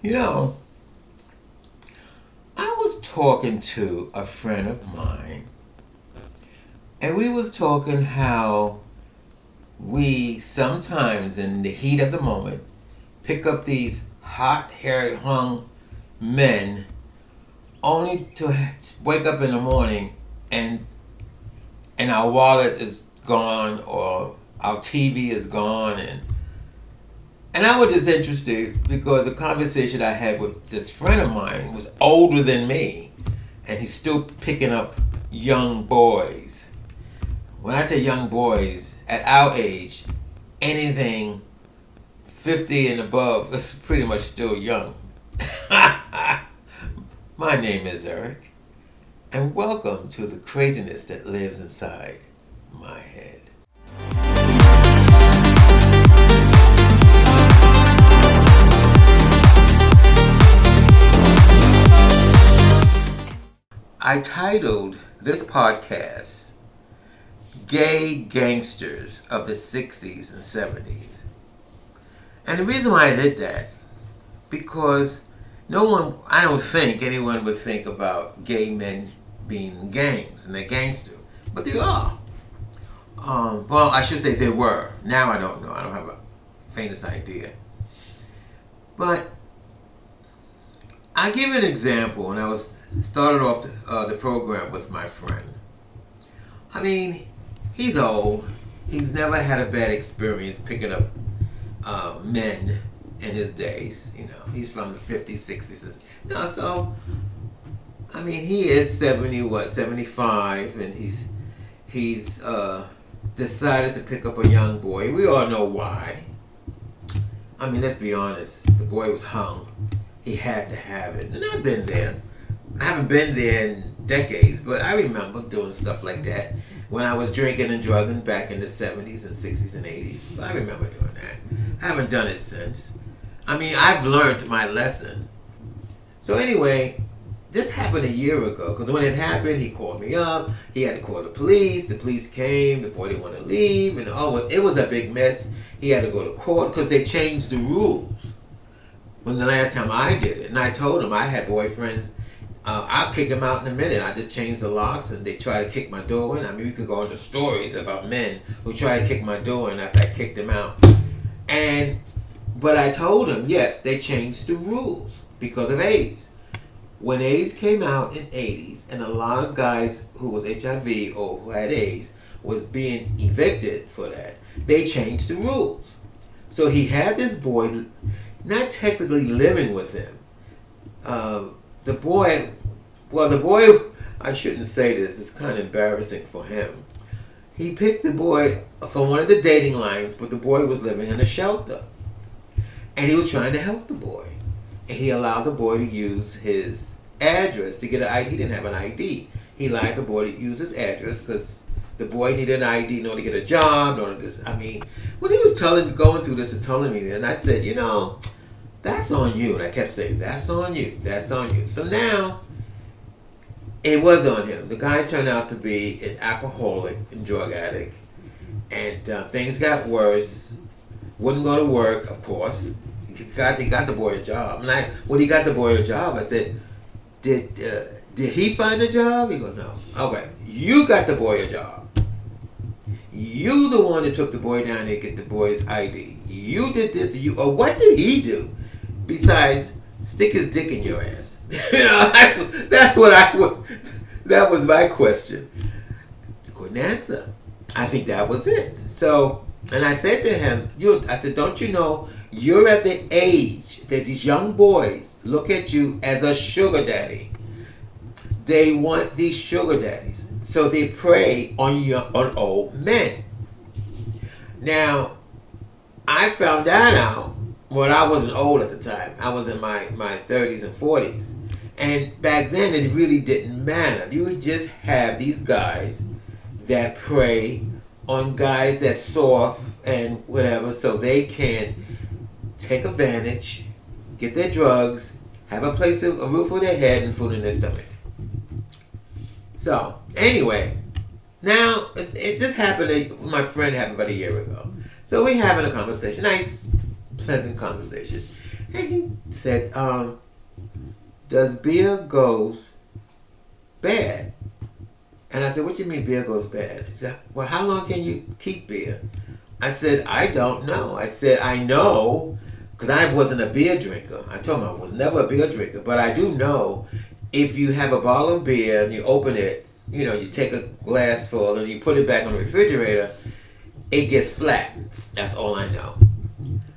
You know, I was talking to a friend of mine, and we was talking how we sometimes, in the heat of the moment, pick up these hot, hairy, hung men, only to wake up in the morning and our wallet is gone or our TV is gone, and I was just interested because the conversation I had with this friend of mine was older than me, and he's still picking up young boys. When I say young boys, at our age, anything 50 and above is pretty much still young. My name is Eric, and welcome to the craziness that lives inside my head. I titled this podcast Gay Gangsters of the 60s and 70s. And the reason why I did that, because I don't think anyone would think about gay men being in gangs and they're gangster. But they are. Well, I should say they were. Now I don't know. I don't have a faintest idea. But I give an example, and I was started off the program with my friend. I mean, he's old. He's never had a bad experience picking up men in his days. You know, he's from the 50s, 60s. No, so I mean, he is 75, and he's decided to pick up a young boy. We all know why. I mean, let's be honest. The boy was hung. He had to have it, and I've been there. I haven't been there in decades, but I remember doing stuff like that when I was drinking and drugging back in the 70s and 60s and 80s. But I remember doing that. I haven't done it since. I mean, I've learned my lesson. So anyway, this happened a year ago, because when it happened, he called me up. He had to call the police. The police came. The boy didn't want to leave. And it was a big mess. He had to go to court because they changed the rules when the last time I did it. And I told him I had boyfriends. I'll kick him out in a minute. I just changed the locks and they try to kick my door in. I mean, we could go into stories about men who try to kick my door in after I kicked him out. But I told him, yes, they changed the rules because of AIDS. When AIDS came out in 80s, and a lot of guys who was HIV or who had AIDS was being evicted for that, they changed the rules. So he had this boy, not technically living with him. The boy, I shouldn't say this, it's kind of embarrassing for him. He picked the boy from one of the dating lines, but the boy was living in a shelter. And he was trying to help the boy. And he allowed the boy to use his address to get an ID. He didn't have an ID. He allowed the boy to use his address because the boy needed an ID in order to get a job. When he was going through this and telling me, and I said, that's on you. And I kept saying, that's on you. That's on you. So now, it was on him. The guy turned out to be an alcoholic and drug addict. And things got worse. Wouldn't go to work, of course. He got the boy a job. And when he got the boy a job, I said, did he find a job? He goes, no. Okay, you got the boy a job. You the one that took the boy down there to get the boy's ID. You did this. Or what did he do besides stick his dick in your ass? That's what I was. That was my question. Couldn't answer. I think that was it. So, and I said to him, I said, don't you know you're at the age that these young boys look at you as a sugar daddy. They want these sugar daddies. So they prey on old men. Now, I found that out when I wasn't old at the time. I was in my 30s and 40s. And back then, it really didn't matter. You would just have these guys that prey on guys that's soft and whatever, so they can take advantage, get their drugs, have a roof over their head, and food in their stomach. So, anyway, now, this happened, my friend happened about a year ago. So we're having a conversation, nice, pleasant conversation. And he said, does beer goes bad? And I said, what do you mean beer goes bad? He said, well, how long can you keep beer? I said, I don't know. I said, I know, because I wasn't a beer drinker. I told him I was never a beer drinker, but I do know if you have a bottle of beer and you open it, you take a glass full and you put it back on the refrigerator, it gets flat. That's all I know.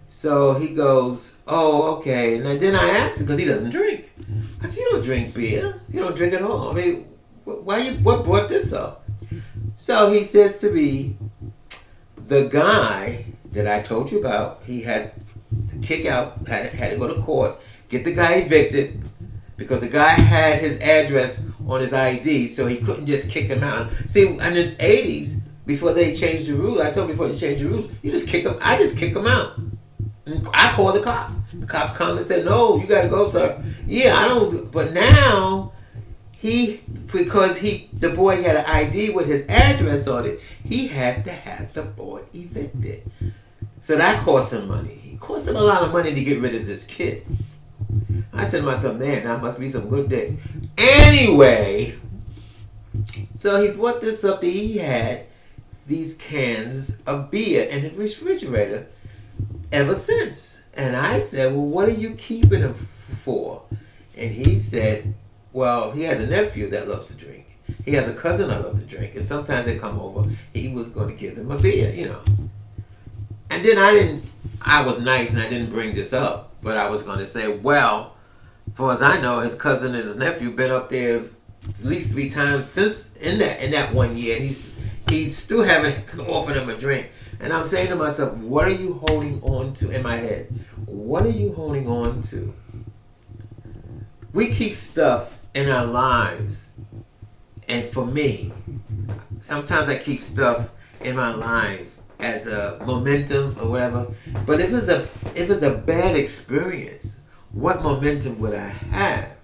So he goes, oh, okay. And then I asked him, because he doesn't drink. I said, you don't drink beer. You don't drink at all. I mean, what brought this up? So he says to me, the guy that I told you about, he had to kick out, had to go to court, get the guy evicted, because the guy had his address on his ID, so he couldn't just kick him out. See, in the 80s, before they changed the rules, I told him before they changed the rules, you just kick him, I just kick him out. I called the cops. The cops come and said, no, you got to go, sir. Yeah, I don't, but now, because the boy had an ID with his address on it, he had to have the boy evicted. So that cost him money. It cost him a lot of money to get rid of this kid. I said to myself, man, that must be some good dick. Anyway, so he brought this up that he had these cans of beer in his refrigerator ever since. And I said, well, what are you keeping them for? And he said, well, he has a nephew that loves to drink. He has a cousin that loves to drink. And sometimes they come over. He was going to give them a beer, And then I was nice and I didn't bring this up. But I was going to say, well, far as I know, his cousin and his nephew been up there at least 3 times since in that 1 year. And he's still haven't offered him a drink. And I'm saying to myself, what are you holding on to in my head? What are you holding on to? We keep stuff in our lives. And for me, sometimes I keep stuff in my life as a momentum or whatever. But if it's a bad experience, what momentum would I have?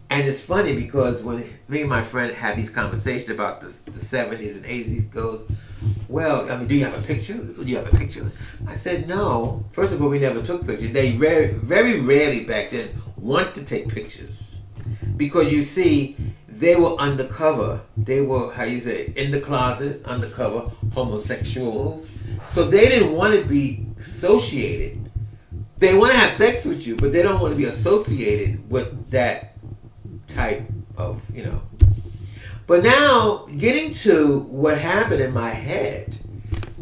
And it's funny because when me and my friend have these conversations about the 70s and 80s, he goes, well, I mean, do you have a picture? Do you have a picture? I said, no. First of all, we never took pictures. They very rarely back then want to take pictures. Because you see, they were undercover. They were, in the closet, undercover homosexuals. So they didn't want to be associated. They want to have sex with you, but they don't want to be associated with that type of, But now, getting to what happened in my head,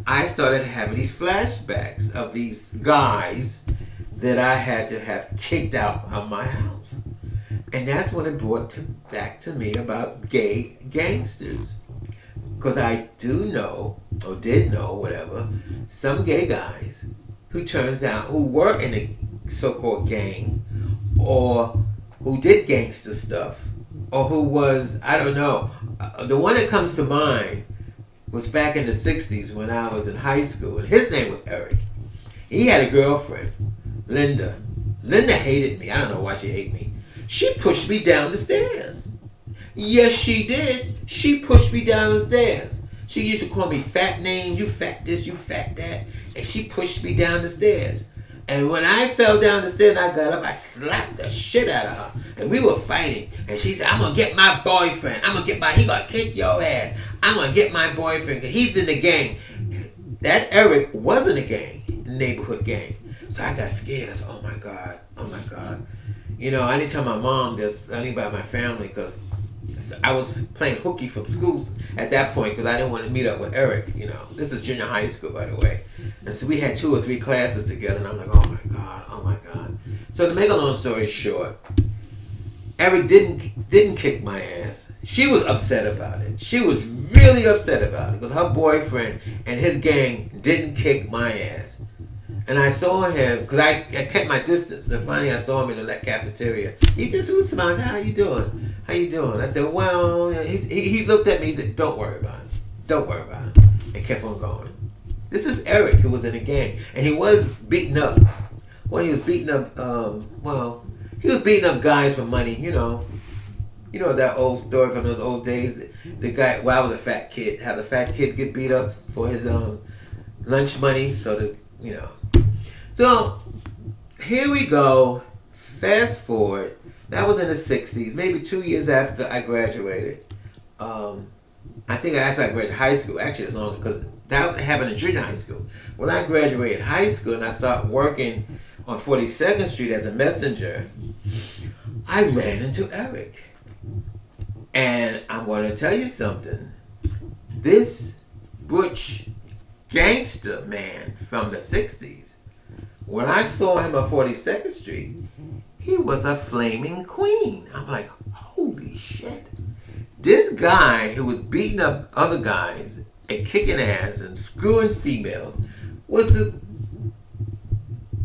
I started having these flashbacks of these guys that I had to have kicked out of my house. And that's when it brought back to me about gay gangsters. Because I do know, or did know, whatever, some gay guys who were in a so-called gang, or who did gangster stuff, or who was, I don't know. The one that comes to mind was back in the 60s when I was in high school, and his name was Eric. He had a girlfriend, Linda. Linda hated me. I don't know why she hated me. She pushed me down the stairs. Yes, she did. She pushed me down the stairs. She used to call me fat name, you fat this, you fat that. And she pushed me down the stairs. And when I fell down the stairs and I got up, I slapped the shit out of her. And we were fighting. And she said, I'm going to get my boyfriend. He going to kick your ass. I'm going to get my boyfriend because he's in the gang. That Eric was in a gang, neighborhood gang. So I got scared. I said, oh my God. I didn't tell my mom this, anybody in my family, because I was playing hooky from school at that point because I didn't want to meet up with Eric. This is junior high school, by the way. And so we had 2 or 3 classes together, and I'm like, oh my God. So to make a long story short, Eric didn't kick my ass. She was upset about it. She was really upset about it because her boyfriend and his gang didn't kick my ass. And I saw him, because I kept my distance. And finally I saw him in the cafeteria. He just was smiling. I said, how you doing? I said, well, he looked at me. He said, don't worry about it. And kept on going. This is Eric, who was in a gang. And he was beating up. Well, he was beating up, he was beating up guys for money, You know that old story from those old days? The guy, I was a fat kid. How the fat kid get beat up for his lunch money. So, here we go. Fast forward. That was in the 60s, maybe 2 years after I graduated. I think after I graduated high school. Actually, it's longer because that happened in junior high school. When I graduated high school and I started working on 42nd Street as a messenger, I ran into Eric. And I'm going to tell you something. This butch gangster man from the 60s, when I saw him on 42nd Street, he was a flaming queen. I'm like, holy shit. This guy who was beating up other guys and kicking ass and screwing females was a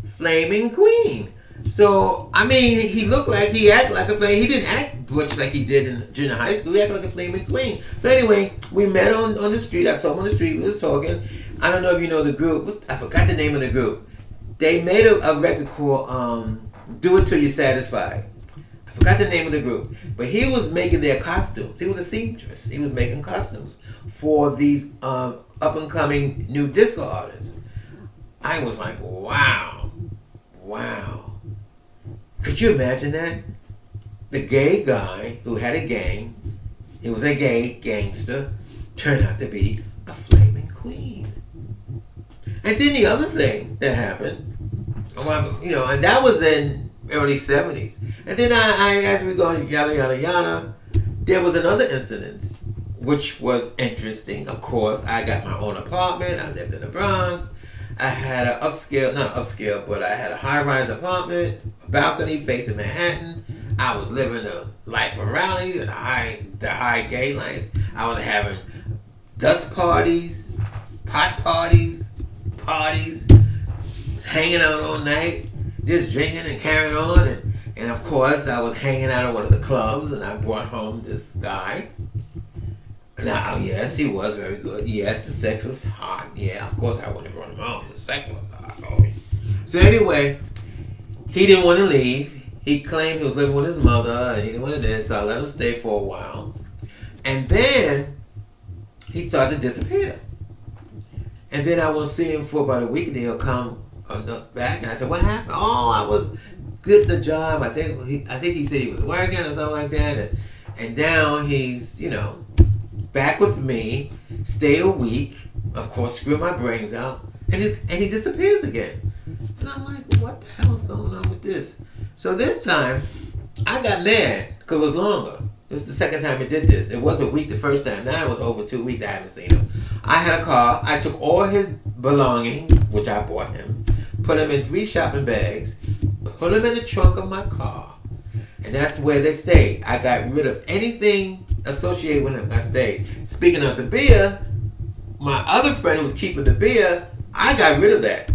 flaming queen. So, I mean, he looked like, he acted like a flame. He didn't act butch like he did in junior high school. He acted like a flaming queen. So anyway, we met on the street. I saw him on the street. We was talking. I don't know if you know the group. I forgot the name of the group. They made a record called Do It Till You're Satisfied. I forgot the name of the group. But he was making their costumes. He was a seamstress. He was making costumes for these up-and-coming new disco artists. I was like, wow. Wow. Could you imagine that? The gay guy who had a gang, he was a gay gangster, turned out to be a flaming queen. And then the other thing that happened, and that was in early 70s. And then as we go yada, yada, yada, there was another incident, which was interesting. Of course, I got my own apartment. I lived in the Bronx. I had not upscale, but I had a high-rise apartment, a balcony facing Manhattan. I was living the life of Raleigh, the high gay life. I was having dust parties, pot parties, hanging out all night, just drinking and carrying on. And of course, I was hanging out at one of the clubs, and I brought home this guy. Now, yes, he was very good. Yes, the sex was hot. Yeah, of course I wouldn't have brought him home. The sex was hot. Oh. So anyway, he didn't want to leave. He claimed he was living with his mother, and he didn't want to do this, so I let him stay for a while. And then he started to disappear. And then I won't see him for about a week, and then he'll come back, and I said, what happened? Oh, I was getting a job. I think he said he was working or something like that. And now he's, back with me, stay a week, of course, screw my brains out, and he disappears again. And I'm like, what the hell is going on with this? So this time, I got mad because it was longer. It was the second time it did this. It was a week the first time. Now it was over 2 weeks I haven't seen him. I had a car. I took all his belongings, which I bought him, put them in 3 shopping bags, put them in the trunk of my car, and that's where they stayed. I got rid of anything associated with him. I stayed. Speaking of the beer, my other friend who was keeping the beer, I got rid of that.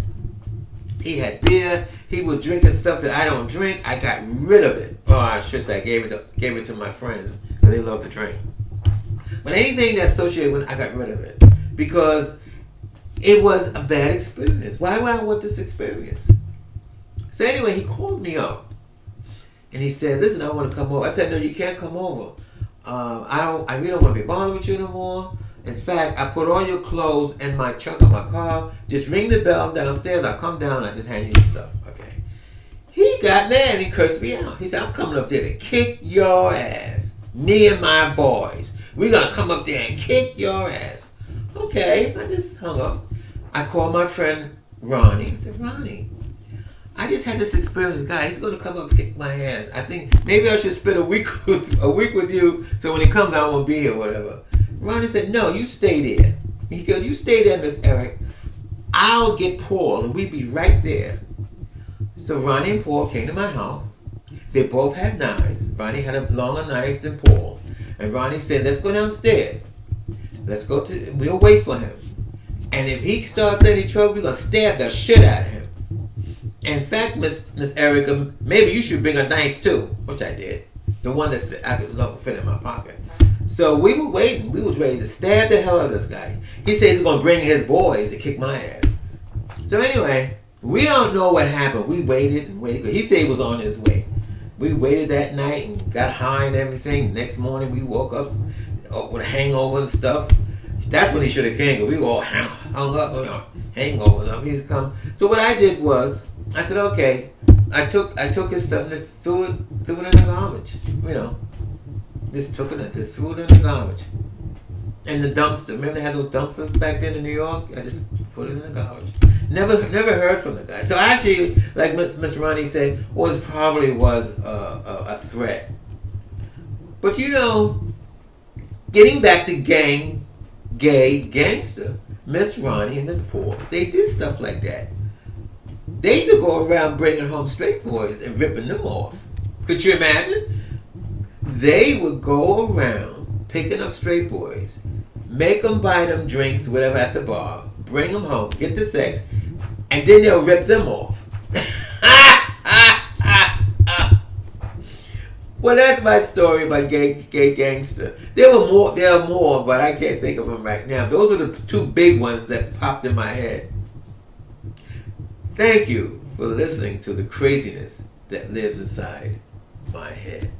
He had beer. He was drinking stuff that I don't drink. I got rid of it. Oh, I should say I gave it to my friends because they love to drink. But anything that's associated with it, I got rid of it because it was a bad experience. Why would I want this experience? So anyway, he called me up and he said, "Listen, I want to come over." I said, "No, you can't come over. I really don't want to be bothered with you no more. In fact, I put all your clothes in my trunk of my car. Just ring the bell downstairs. I'll come down and I just hand you your stuff." Okay. He got mad and he cursed me out. He said, "I'm coming up there to kick your ass. Me and my boys. We're going to come up there and kick your ass." Okay. I just hung up. I called my friend Ronnie. I said, "Ronnie, I just had this experience with this guy. He's going to come up and kick my ass. I think maybe I should spend a week with you so when he comes I won't be here or whatever." Ronnie said, "No, you stay there." He goes, "You stay there, Miss Eric. I'll get Paul and we'll be right there." So Ronnie and Paul came to my house. They both had knives. Ronnie had a longer knife than Paul. And Ronnie said, "Let's go downstairs. We'll wait for him. And if he starts any trouble, we're going to stab the shit out of him. In fact, Miss Erica, maybe you should bring a knife too," which I did. The one that I could fit in my pocket. So we were waiting. We was ready to stab the hell out of this guy. He said he's going to bring his boys to kick my ass. So anyway, we don't know what happened. We waited and waited. He said he was on his way. We waited that night and got high and everything. Next morning we woke up with a hangover and stuff. That's when he should have came. We were all hung up, hangover. He's come. So what I did was, I said, "Okay, I took his stuff and just threw it in the garbage. You know, just took it and just threw it in the garbage. And the dumpster. Remember they had those dumpsters back then in New York? I just put it in the garbage. Never heard from the guy. So actually, like Miss Ronnie said, probably was a threat. But you know, getting back to gay, gangster, Miss Ronnie and Miss Paul, they did stuff like that. They used to go around bringing home straight boys and ripping them off. Could you imagine? They would go around picking up straight boys, make them buy them drinks, whatever, at the bar, bring them home, get the sex, and then they'll rip them off. Well, that's my story about gay gangster. There are more, but I can't think of them right now. Those are the two big ones that popped in my head. Thank you for listening to the craziness that lives inside my head.